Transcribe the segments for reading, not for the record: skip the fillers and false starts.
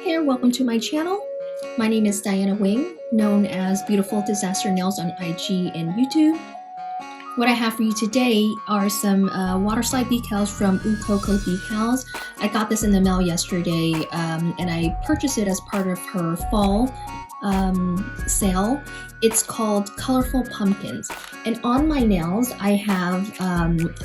Hey, welcome to my channel. My name is Diana Wing, known as Beautiful Disaster Nails on IG and YouTube. What I have for you today are some water slide decals from Ooh Coco Decals. I got this in the mail yesterday and I purchased it as part of her fall sale. It's called Colorful Pumpkins. And on my nails, I have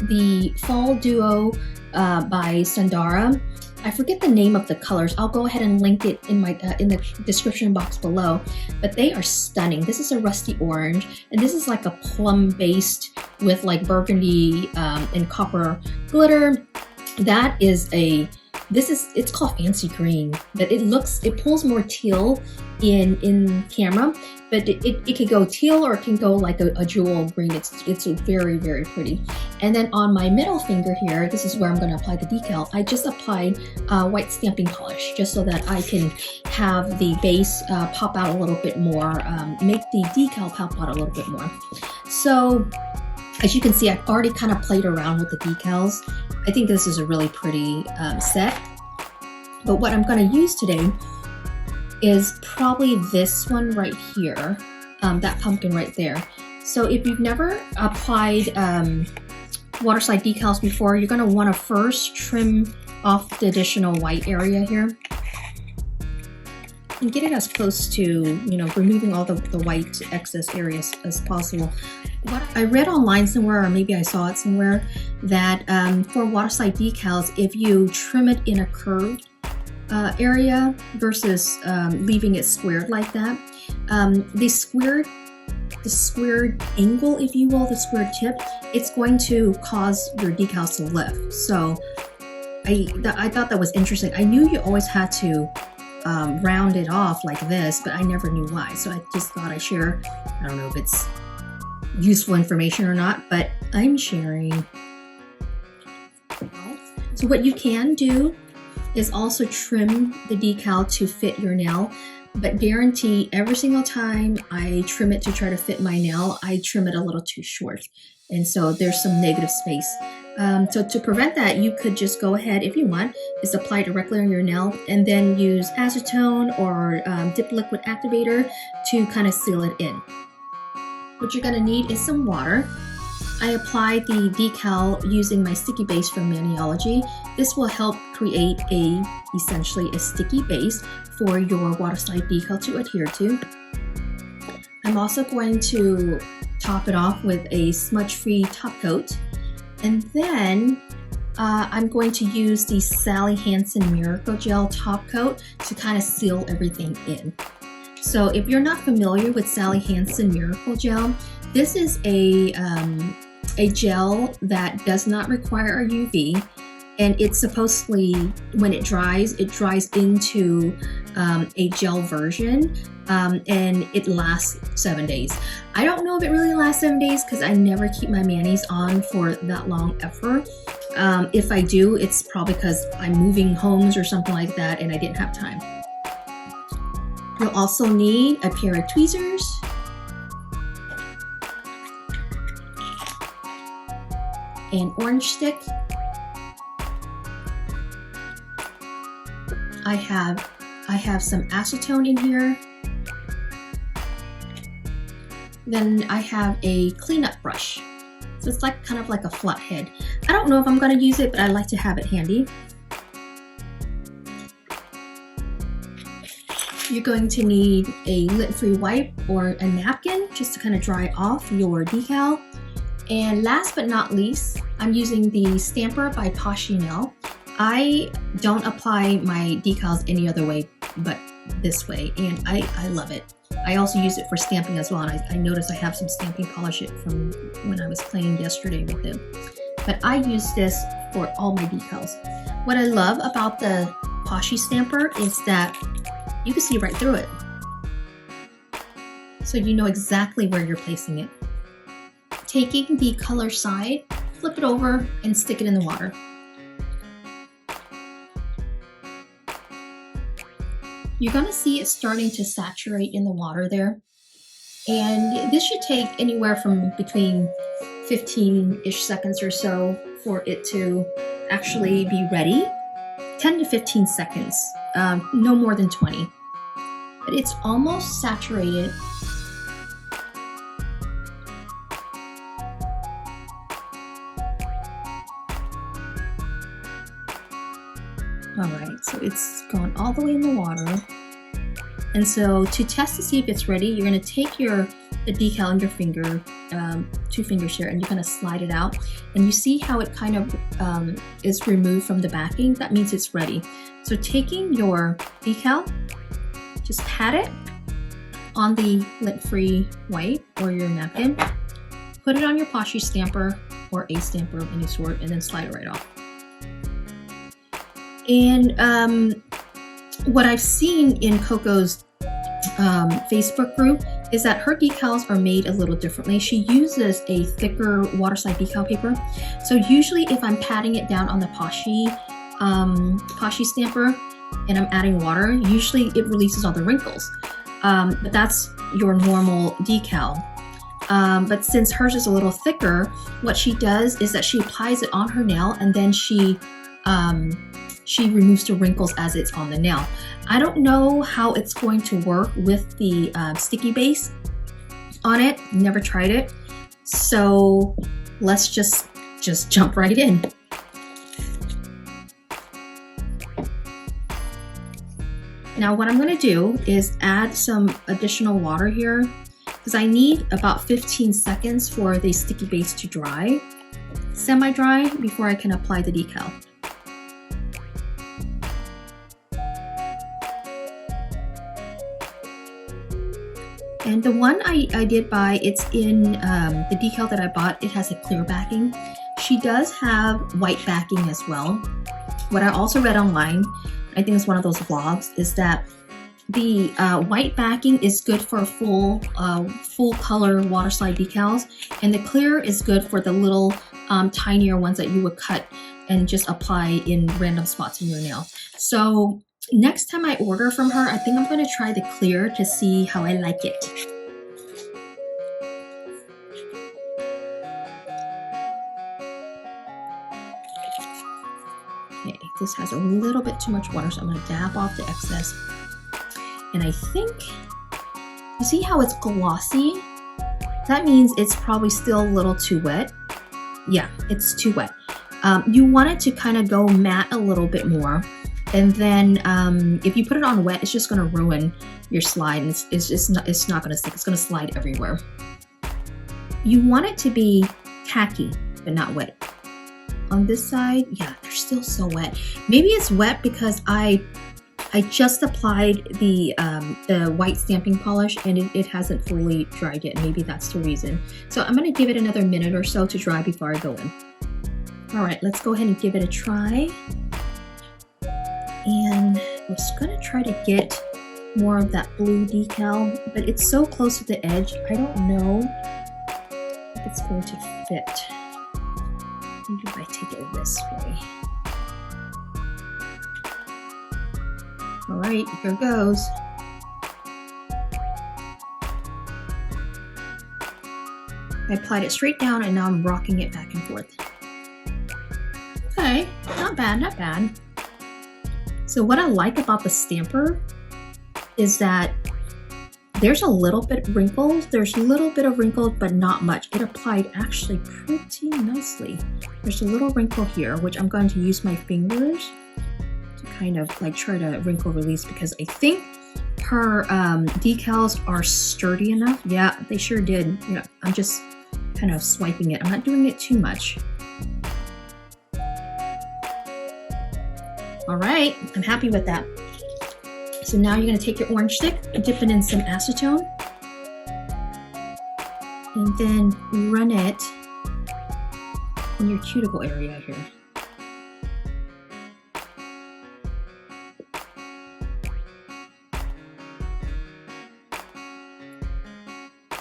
the Fall Duo by Sundara. I forget the name of the colors. I'll go ahead and link it in my in the description box below. But they are stunning. This is a rusty orange, and this is like a plum based with like burgundy and copper glitter. That is it's called fancy green, but it pulls more teal in camera, but it could go teal or it can go like a jewel green. It's very, very pretty. And then on my middle finger here, this is where I'm going to apply the decal. I just applied white stamping polish just so that I can have the base pop out a little bit more, make the decal pop out a little bit more. So as you can see, I've already kind of played around with the decals. I think this is a really pretty set. But what I'm going to use today is probably this one right here, that pumpkin right there. So if you've never applied water slide decals before, you're going to want to first trim off the additional white area here and get it as close to, you know, removing all the white excess areas as possible. What I read online somewhere, or maybe I saw it somewhere, that for water slide decals, if you trim it in a curved area versus leaving it squared like that, the squared angle, if you will, the squared tip, it's going to cause your decals to lift. So I thought that was interesting. I knew you always had to round it off like this, but I never knew why. So I just thought I'd share. I don't know if it's useful information or not, but I'm sharing. So what you can do is also trim the decal to fit your nail, but guarantee every single time I trim it to try to fit my nail, I trim it a little too short. And so there's some negative space. So to prevent that, you could just go ahead, if you want, is apply directly on your nail and then use acetone or dip liquid activator to kind of seal it in. What you're gonna need is some water. I applied the decal using my sticky base from Maniology. This will help create essentially a sticky base for your water slide decal to adhere to. I'm also going to top it off with a smudge-free top coat. And then I'm going to use the Sally Hansen Miracle Gel top coat to kind of seal everything in. So if you're not familiar with Sally Hansen Miracle Gel, this is a gel that does not require a UV, and it's supposedly, when it dries into a gel version, and it lasts 7 days. I don't know if it really lasts 7 days because I never keep my manis on for that long ever. If I do, it's probably because I'm moving homes or something like that and I didn't have time. You'll also need a pair of tweezers, an orange stick. I have some acetone in here. Then I have a cleanup brush. So it's like kind of like a flat head. I don't know if I'm going to use it, but I like to have it handy. You're going to need a lint-free wipe or a napkin just to kind of dry off your decal. And last but not least, I'm using the Stamper by Nail. I don't apply my decals any other way but this way, and I love it. I also use it for stamping as well, and I noticed I have some stamping polish from when I was playing yesterday with it. But I use this for all my decals. What I love about the Poshy Stamper is that you can see right through it. So you know exactly where you're placing it. Taking the color side, flip it over and stick it in the water. You're gonna see it starting to saturate in the water there. And this should take anywhere from between 15-ish seconds or so for it to actually be ready 10 to 15 seconds, no more than 20. But it's almost saturated. All right, so it's gone all the way in the water. And so to test to see if it's ready, you're gonna take the decal in your finger, 2 fingers here, and you're gonna slide it out. And you see how it kind of is removed from the backing? That means it's ready. So taking your decal, just pat it on the lint-free wipe or your napkin, put it on your Poshy stamper or a stamper of any sort, and then slide it right off. And what I've seen in Coco's Facebook group is that her decals are made a little differently. She uses a thicker water-slide decal paper. So usually if I'm patting it down on the Poshy stamper and I'm adding water, usually it releases all the wrinkles. But that's your normal decal. But since hers is a little thicker, what she does is that she applies it on her nail and then she removes the wrinkles as it's on the nail. I don't know how it's going to work with the sticky base on it. Never tried it. So let's just jump right in. Now what I'm going to do is add some additional water here because I need about 15 seconds for the sticky base to dry, semi-dry, before I can apply the decal. And the one I did buy, it's in the decal that I bought, it has a clear backing. She does have white backing as well. What I also read online, I think it's one of those vlogs, is that the white backing is good for full color water slide decals, and the clear is good for the little tinier ones that you would cut and just apply in random spots in your nail. So next time I order from her, I think I'm going to try the clear to see how I like it. Okay, this has a little bit too much water, so I'm going to dab off the excess. And I think, you see how it's glossy? That means it's probably still a little too wet. Yeah, it's too wet. You want it to kind of go matte a little bit more. And then if you put it on wet, it's just going to ruin your slide. And it's not going to stick. It's going to slide everywhere. You want it to be tacky, but not wet. On this side, yeah, they're still so wet. Maybe it's wet because I just applied the white stamping polish and it hasn't fully dried yet. Maybe that's the reason. So I'm going to give it another minute or so to dry before I go in. All right, let's go ahead and give it a try. And I was going to try to get more of that blue decal, but it's so close to the edge. I don't know if it's going to fit. Maybe if I take it this way. All right, here goes. I applied it straight down and now I'm rocking it back and forth. Okay, not bad, not bad. So what I like about the stamper is that there's a little bit wrinkled. There's a little bit of wrinkled, but not much. It applied actually pretty nicely. There's a little wrinkle here, which I'm going to use my fingers to kind of like try to wrinkle release because I think her decals are sturdy enough. Yeah, they sure did. You know, I'm just kind of swiping it. I'm not doing it too much. All right, I'm happy with that. So now you're gonna take your orange stick and dip it in some acetone and then run it in your cuticle area here.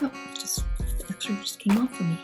Oh, the extra just came off for me.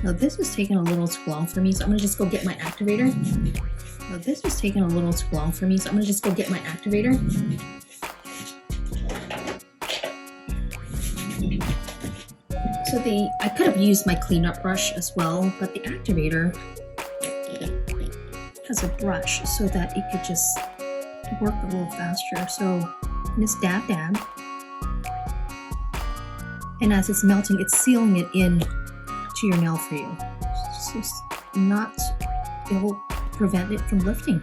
Now this is taking a little too long for me, so I'm gonna just go get my activator. Now this is taking a little too long for me, so I'm gonna just go get my activator. So I could have used my cleanup brush as well, but the activator has a brush so that it could just work a little faster. So just dab dab. And as it's melting, it's sealing it in to your nail for you. So it will prevent it from lifting.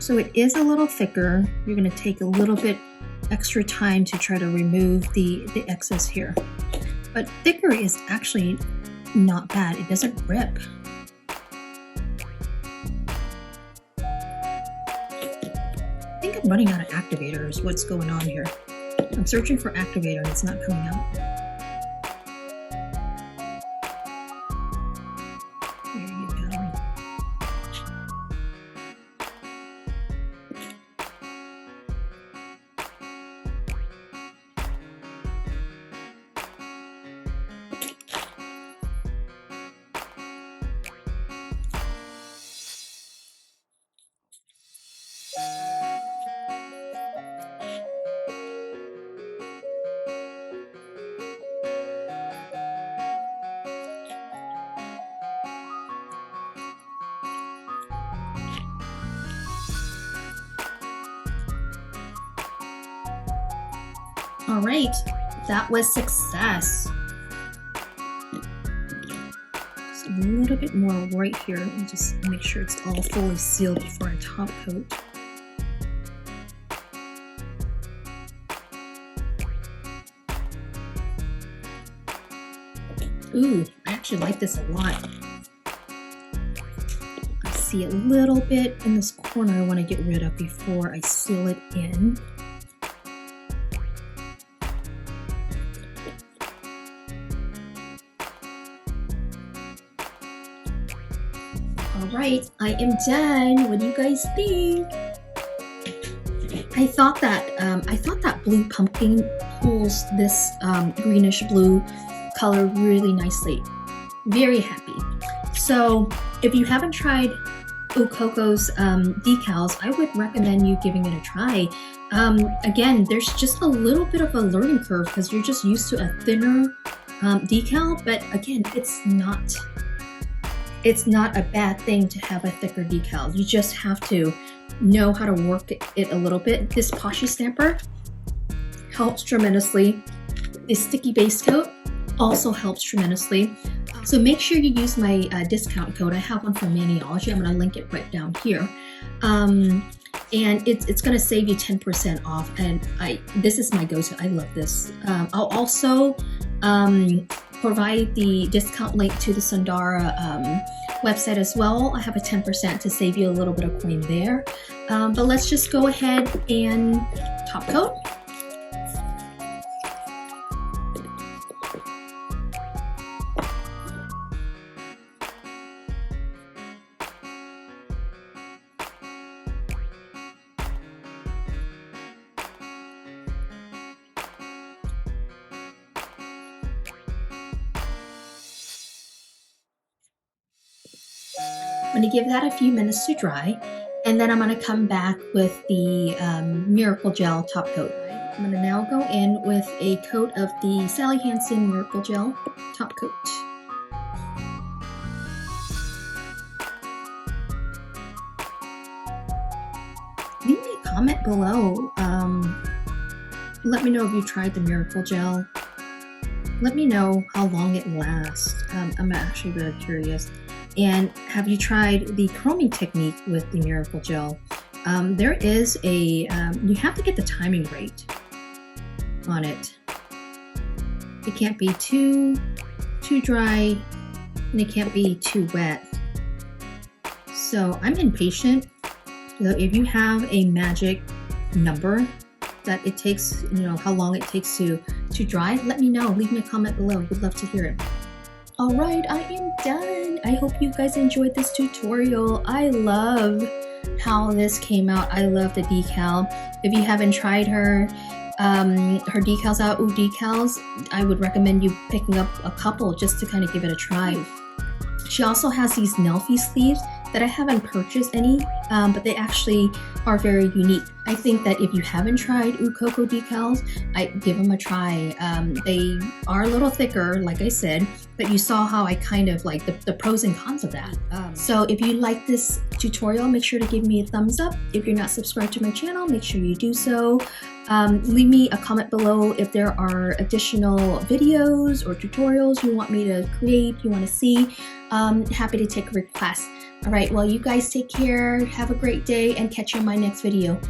So it is a little thicker. You're going to take a little bit extra time to try to remove the excess here. But thicker is actually not bad. It doesn't rip. I think I'm running out of activators. What's going on here? I'm searching for activator and it's not coming out. There you go. All right, that was success. Just a little bit more right here and just make sure it's all fully sealed before I top coat. Ooh, I actually like this a lot. I see a little bit in this corner I want to get rid of before I seal it in. Alright, I am done. What do you guys think? I thought that blue pumpkin pulls this greenish blue color really nicely. Very happy. So if you haven't tried Ooh Coco's decals, I would recommend you giving it a try. Again, there's just a little bit of a learning curve because you're just used to a thinner decal, but again, it's not a bad thing to have a thicker decal. You just have to know how to work it a little bit. This Poshy stamper helps tremendously. This sticky base coat also helps tremendously. So make sure you use my discount code. I have one from Maniology. I'm going to link it right down here. And it's going to save you 10% off. And this is my go-to. I love this. I'll also provide the discount link to the Sundara website as well. I have a 10% to save you a little bit of coin there. But let's just go ahead and top coat. I'm going to give that a few minutes to dry, and then I'm going to come back with the Miracle Gel top coat. I'm going to now go in with a coat of the Sally Hansen Miracle Gel top coat. Leave me a comment below. Let me know if you tried the Miracle Gel. Let me know how long it lasts. I'm actually very curious. And have you tried the chroming technique with the Miracle Gel? There is a, you have to get the timing right on it. It can't be too dry, and it can't be too wet. So I'm impatient. So if you have a magic number that it takes, you know, how long it takes to dry, let me know. Leave me a comment below. Would love to hear it. All right, I am done. I hope you guys enjoyed this tutorial. I love how this came out. I love the decal. If you haven't tried her decals out, Ooh Decals, I would recommend you picking up a couple just to kind of give it a try. She also has these Nelfie sleeves that I haven't purchased any, but they actually are very unique. I think that if you haven't tried Ooh Coco Decals, I'd give them a try. They are a little thicker, like I said, but you saw how I kind of like the pros and cons of that. So if you like this tutorial, make sure to give me a thumbs up. If you're not subscribed to my channel, make sure you do so. Leave me a comment below if there are additional videos or tutorials you want me to create, you want to see. Happy to take a request. All right, well, you guys take care, have a great day, and catch you in my next video.